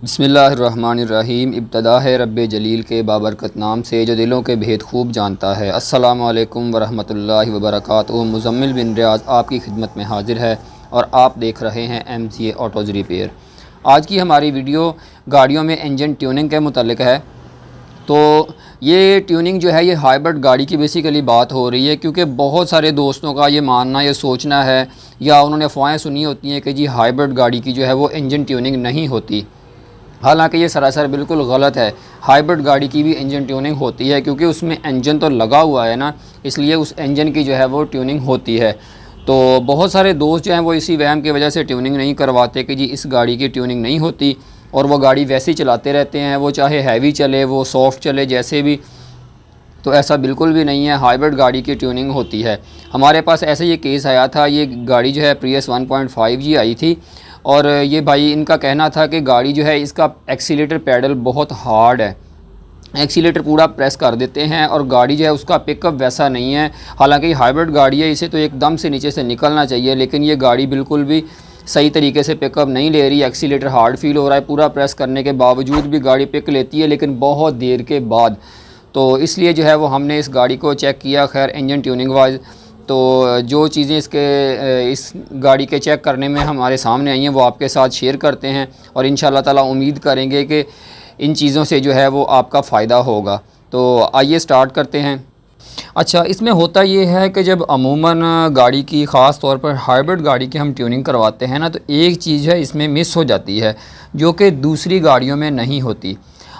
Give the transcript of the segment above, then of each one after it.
बिस्मिल्लाहिर्रहमानिर्रहीम। इब्तदा है रब्बे जलील के बाबरकत नाम से जो दिलों के भेद खूब जानता है। अस्सलामु अलैकुम वरहमतुल्लाहि वबरकातुहू। मुज़म्मिल बिन रियाज़ आपकी खिदमत में हाज़िर है और आप देख रहे हैं MCA ऑटोज़ रिपेयर। आज की हमारी वीडियो गाड़ियों में इंजन ट्यूनिंग के मुतालिक है। तो ये ट्यूनिंग जो है ये हाइब्रिड गाड़ी की बेसिकली बात हो रही है, क्योंकि बहुत सारे दोस्तों का ये मानना, ये सोचना है या उन्होंने अफवाहें सुनी होती हैं कि जी हाइब्रिड गाड़ी की जो है वो इंजन ट्यूनिंग नहीं होती। हालांकि ये सरासर बिल्कुल गलत है। हाइब्रिड गाड़ी की भी इंजन ट्यूनिंग होती है, क्योंकि उसमें इंजन तो लगा हुआ है ना, इसलिए उस इंजन की जो है वो ट्यूनिंग होती है। तो बहुत सारे दोस्त जो हैं वो इसी वहम की वजह से ट्यूनिंग नहीं करवाते कि जी इस गाड़ी की ट्यूनिंग नहीं होती, और वो गाड़ी वैसे ही चलाते रहते हैं, वो चाहे हैवी चले वो सॉफ्ट चले जैसे भी। तो ऐसा बिल्कुल भी नहीं है, हाइब्रिड गाड़ी की ट्यूनिंग होती है। हमारे पास ऐसे ये केस आया था। ये गाड़ी जो है प्रियस 1.5 जी आई थी, और ये भाई इनका कहना था कि गाड़ी जो है इसका एक्सीलेटर पैडल बहुत हार्ड है, एक्सीलेटर पूरा प्रेस कर देते हैं और गाड़ी जो है उसका पिकअप वैसा नहीं है। हालांकि हाइब्रिड गाड़ी है, इसे तो एकदम से नीचे से निकलना चाहिए, लेकिन ये गाड़ी बिल्कुल भी सही तरीके से पिकअप नहीं ले रही। एक्सीलेटर हार्ड फील हो रहा है, पूरा प्रेस करने के बावजूद भी गाड़ी पिक लेती है, लेकिन बहुत देर के बाद। तो इसलिए जो है वो हमने इस गाड़ी को चेक किया, खैर इंजन ट्यूनिंग वाइज। तो जो चीज़ें इस गाड़ी के चेक करने में हमारे सामने आई हैं वो आपके साथ शेयर करते हैं, और इंशाल्लाह ताला उम्मीद करेंगे कि इन चीज़ों से जो है वो आपका फ़ायदा होगा। तो आइए स्टार्ट करते हैं। अच्छा, इसमें होता ये है कि जब अमूमन गाड़ी की ख़ास तौर पर हाइब्रिड गाड़ी की हम ट्यूनिंग करवाते हैं ना, तो एक चीज़ है इसमें मिस हो जाती है जो कि दूसरी गाड़ियों में नहीं होती।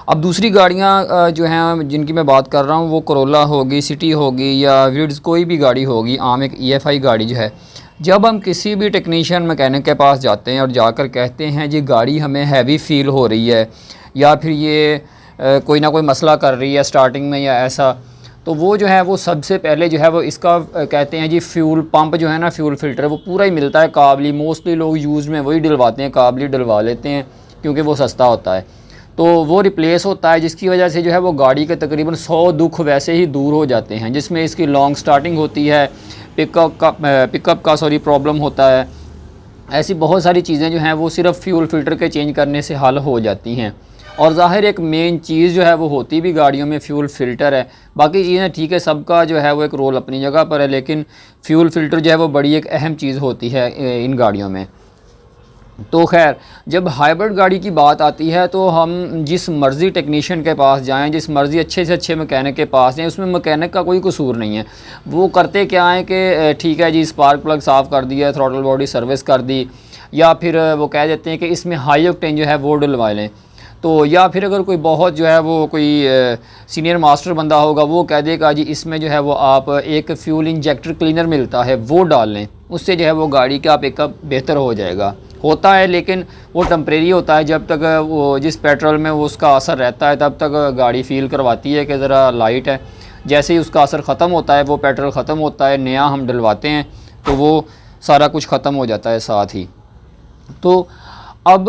अब दूसरी गाड़ियाँ जो हैं जिनकी मैं बात कर रहा हूँ, वो करोला होगी, सिटी होगी या विड्स, कोई भी गाड़ी होगी, आम एक EFI गाड़ी जो है। जब हम किसी भी टेक्नीशियन मैकेनिक के पास जाते हैं और जाकर कहते हैं जी गाड़ी हमें हैवी फील हो रही है, या फिर ये कोई ना कोई मसला कर रही है स्टार्टिंग में या ऐसा, तो वो जो है वो सबसे पहले जो है वो इसका कहते हैं जी फ्यूल पंप जो है ना, फ्यूल फ़िल्टर, वो पूरा ही मिलता है काबली। मोस्टली लोग यूज़ में वही डलवाते हैं, काबली डलवा लेते हैं क्योंकि वो सस्ता होता है। तो वो रिप्लेस होता है, जिसकी वजह से जो है वो गाड़ी के तकरीबन 100 दुख वैसे ही दूर हो जाते हैं, जिसमें इसकी लॉन्ग स्टार्टिंग होती है, पिकअप का प्रॉब्लम होता है। ऐसी बहुत सारी चीज़ें जो हैं वो सिर्फ फ्यूल फ़िल्टर के चेंज करने से हल हो जाती हैं। और ज़ाहिर एक मेन चीज़ जो है वो होती भी गाड़ियों में फ्यूल फ़िल्टर है। बाकी चीज़ें ठीक है, सबका जो है वो एक रोल अपनी जगह पर है, लेकिन फ्यूल फ़िल्टर जो है वो बड़ी एक अहम चीज़ होती है इन गाड़ियों में। तो खैर, जब हाइब्रिड गाड़ी की बात आती है तो हम जिस मर्ज़ी टेक्नीशियन के पास जाएं, जिस मर्ज़ी अच्छे से अच्छे मैकेनिक के पास जाएं, उसमें मैकेनिक का कोई कसूर नहीं है। वो करते क्या है कि ठीक है जी स्पार्क प्लग साफ़ कर दिया, थ्रॉटल बॉडी सर्विस कर दी, या फिर वो कह देते हैं कि इसमें हाई ऑक्टेन जो है वो डलवा लें। तो या फिर अगर कोई बहुत जो है वो कोई सीनियर मास्टर बंदा होगा, वो कह देगा जी इसमें जो है वो आप एक फ्यूल इंजेक्टर क्लीनर मिलता है वो डाल लें, उससे जो है वो गाड़ी का पिकअप बेहतर हो जाएगा। होता है, लेकिन वो टेम्परेरी होता है। जब तक वो जिस पेट्रोल में वो उसका असर रहता है तब तक गाड़ी फील करवाती है कि ज़रा लाइट है। जैसे ही उसका असर ख़त्म होता है, वो पेट्रोल ख़त्म होता है, नया हम डलवाते हैं, तो वो सारा कुछ ख़त्म हो जाता है साथ ही। तो अब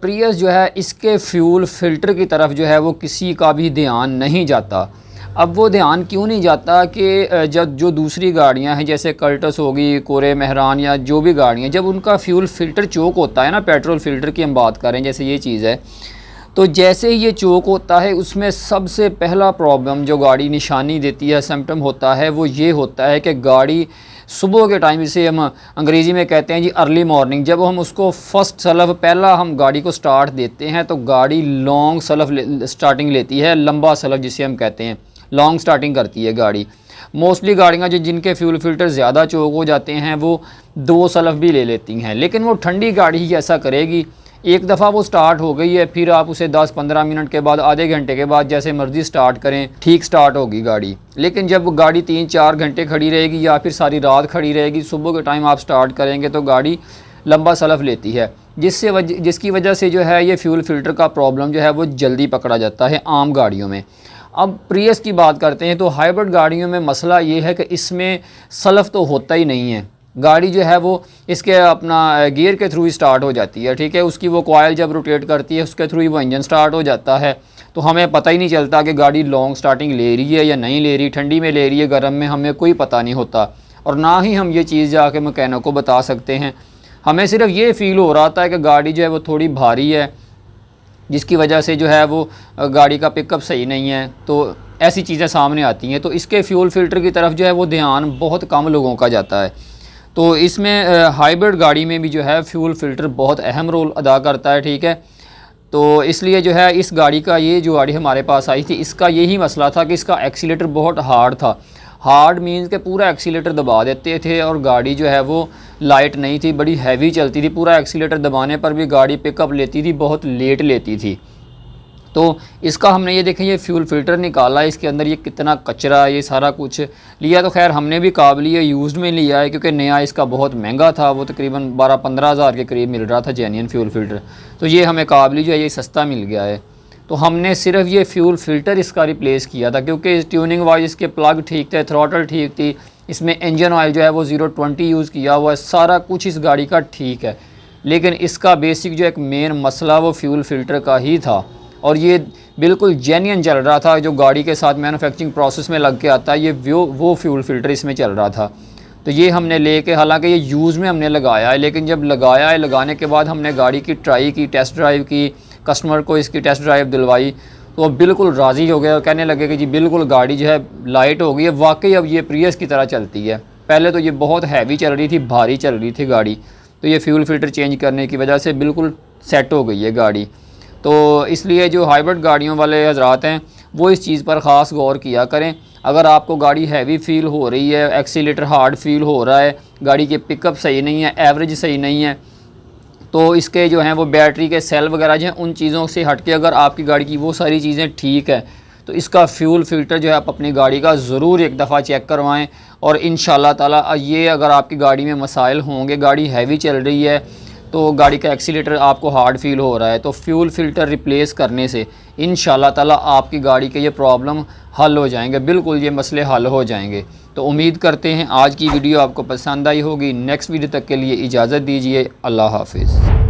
प्रियस जो है इसके फ्यूल फ़िल्टर की तरफ जो है वो किसी का भी ध्यान नहीं जाता। अब वो ध्यान क्यों नहीं जाता कि जब जो दूसरी गाड़ियां हैं जैसे कल्टस होगी, कोरे मेहरान या जो भी गाड़ियां, जब उनका फ्यूल फ़िल्टर चोक होता है ना, पेट्रोल फ़िल्टर की हम बात करें जैसे ये चीज़ है, तो जैसे ही ये चोक होता है उसमें सबसे पहला प्रॉब्लम जो गाड़ी निशानी देती है, सिम्पटम होता है, वो ये होता है कि गाड़ी सुबह के टाइम, इसे हम अंग्रेज़ी में कहते हैं जी अर्ली मॉर्निंग, जब हम उसको फर्स्ट सलफ पहला हम गाड़ी को स्टार्ट देते हैं तो गाड़ी लॉन्ग सलफ स्टार्टिंग लेती है, लंबा सलफ जिसे हम कहते हैं, लॉन्ग स्टार्टिंग करती है गाड़ी। मोस्टली गाड़ियाँ जो जिनके फ्यूल फ़िल्टर ज़्यादा चोक हो जाते हैं वो 2 सलफ भी ले लेती हैं, लेकिन वो ठंडी गाड़ी ही ऐसा करेगी। एक दफ़ा वो स्टार्ट हो गई है, फिर आप उसे 10-15 मिनट के बाद, आधे घंटे के बाद जैसे मर्ज़ी स्टार्ट करें, ठीक स्टार्ट होगी गाड़ी। लेकिन जब गाड़ी 3-4 घंटे खड़ी रहेगी या फिर सारी रात खड़ी रहेगी, सुबह के टाइम आप स्टार्ट करेंगे तो गाड़ी लंबा सलफ लेती है, जिसकी वजह से जो है ये फ्यूल फ़िल्टर का प्रॉब्लम जो है वो जल्दी पकड़ा जाता है आम गाड़ियों में। अब प्रियस की बात करते हैं तो हाइब्रिड गाड़ियों में मसला ये है कि इसमें सलफ तो होता ही नहीं है। गाड़ी जो है वो इसके अपना गियर के थ्रू ही स्टार्ट हो जाती है, ठीक है, उसकी वो कॉयल जब रोटेट करती है उसके थ्रू ही वो इंजन स्टार्ट हो जाता है। तो हमें पता ही नहीं चलता कि गाड़ी लॉन्ग स्टार्टिंग ले रही है या नहीं ले रही, ठंडी में ले रही है, गर्म में, हमें कोई पता नहीं होता। और ना ही हम ये चीज़ जाके मैकेनिक को बता सकते हैं। हमें सिर्फ ये फ़ील हो रहा था कि गाड़ी जो है वो थोड़ी भारी है, जिसकी वजह से जो है वो गाड़ी का पिकअप सही नहीं है। तो ऐसी चीज़ें सामने आती हैं। तो इसके फ्यूल फ़िल्टर की तरफ जो है वो ध्यान बहुत कम लोगों का जाता है। तो इसमें हाइब्रिड गाड़ी में भी जो है फ्यूल फ़िल्टर बहुत अहम रोल अदा करता है, ठीक है। तो इसलिए जो है इस गाड़ी का, ये जो गाड़ी हमारे पास आई थी, इसका यही मसला था कि इसका एक्सीलेटर बहुत हार्ड था। हार्ड मीन्स के पूरा एक्सीलेटर दबा देते थे और गाड़ी जो है वो लाइट नहीं थी, बड़ी हैवी चलती थी। पूरा एक्सीलेटर दबाने पर भी गाड़ी पिकअप लेती थी, बहुत लेट लेती थी। तो इसका हमने ये देखें, ये फ्यूल फ़िल्टर निकाला, इसके अंदर ये कितना कचरा, ये सारा कुछ लिया। तो खैर हमने भी काबिलिए यूज़्ड में लिया है, क्योंकि नया इसका बहुत महंगा था, वो तकरीबन 12-15 हज़ार के करीब मिल रहा था जेन्युइन फ्यूल फ़िल्टर। तो ये हमें काबिली जो है ये सस्ता मिल गया है। तो हमने सिर्फ ये फ्यूल फ़िल्टर इसका रिप्लेस किया था, क्योंकि ट्यूनिंग वाइज इसके प्लग ठीक थे, थ्रॉटल ठीक थी, इसमें इंजन ऑयल जो है वो 020 यूज़ किया हुआ है, सारा कुछ इस गाड़ी का ठीक है। लेकिन इसका बेसिक जो एक मेन मसला वो फ्यूल फ़िल्टर का ही था, और ये बिल्कुल जेन्युइन चल रहा था, जो गाड़ी के साथ मैन्युफैक्चरिंग प्रोसेस में लग के आता है, ये वो फ्यूल फ़िल्टर इसमें चल रहा था। तो ये हमने लेके, हालांकि ये यूज़ में हमने लगाया है, लेकिन जब लगाया है, लगाने के बाद हमने गाड़ी की ट्राई की, टेस्ट ड्राइव की, कस्टमर को इसकी टेस्ट ड्राइव दिलवाई, तो अब बिल्कुल राज़ी हो गया और कहने लगे कि जी बिल्कुल गाड़ी जो है लाइट हो गई है, वाकई अब ये प्रियस की तरह चलती है। पहले तो ये बहुत हैवी चल रही थी, भारी चल रही थी गाड़ी, तो ये फ्यूल फ़िल्टर चेंज करने की वजह से बिल्कुल सेट हो गई है गाड़ी। तो इसलिए जो हाइब्रिड गाड़ियों वाले हज़रात हैं वो इस चीज़ पर ख़ास गौर किया करें। अगर आपको गाड़ी हैवी फील हो रही है, एक्सीलेटर हार्ड फील हो रहा है, गाड़ी के पिकअप सही नहीं है, एवरेज सही नहीं है, तो इसके जो हैं वो बैटरी के सेल वगैरह जो हैं, उन चीज़ों से हट के अगर आपकी गाड़ी की वो सारी चीज़ें ठीक है, तो इसका फ्यूल फ़िल्टर जो है आप अपनी गाड़ी का ज़रूर एक दफ़ा चेक करवाएं। और इंशाल्लाह ताला ये, अगर आपकी गाड़ी में मसाइल होंगे, गाड़ी हैवी चल रही है, तो गाड़ी का एक्सीलेटर आपको हार्ड फील हो रहा है, तो फ्यूल फ़िल्टर रिप्लेस करने से इंशाल्लाह ताला आपकी गाड़ी के ये प्रॉब्लम हल हो जाएंगे, बिल्कुल ये मसले हल हो जाएंगे। तो उम्मीद करते हैं आज की वीडियो आपको पसंद आई होगी। नेक्स्ट वीडियो तक के लिए इजाज़त दीजिए। अल्लाह हाफ़िज़।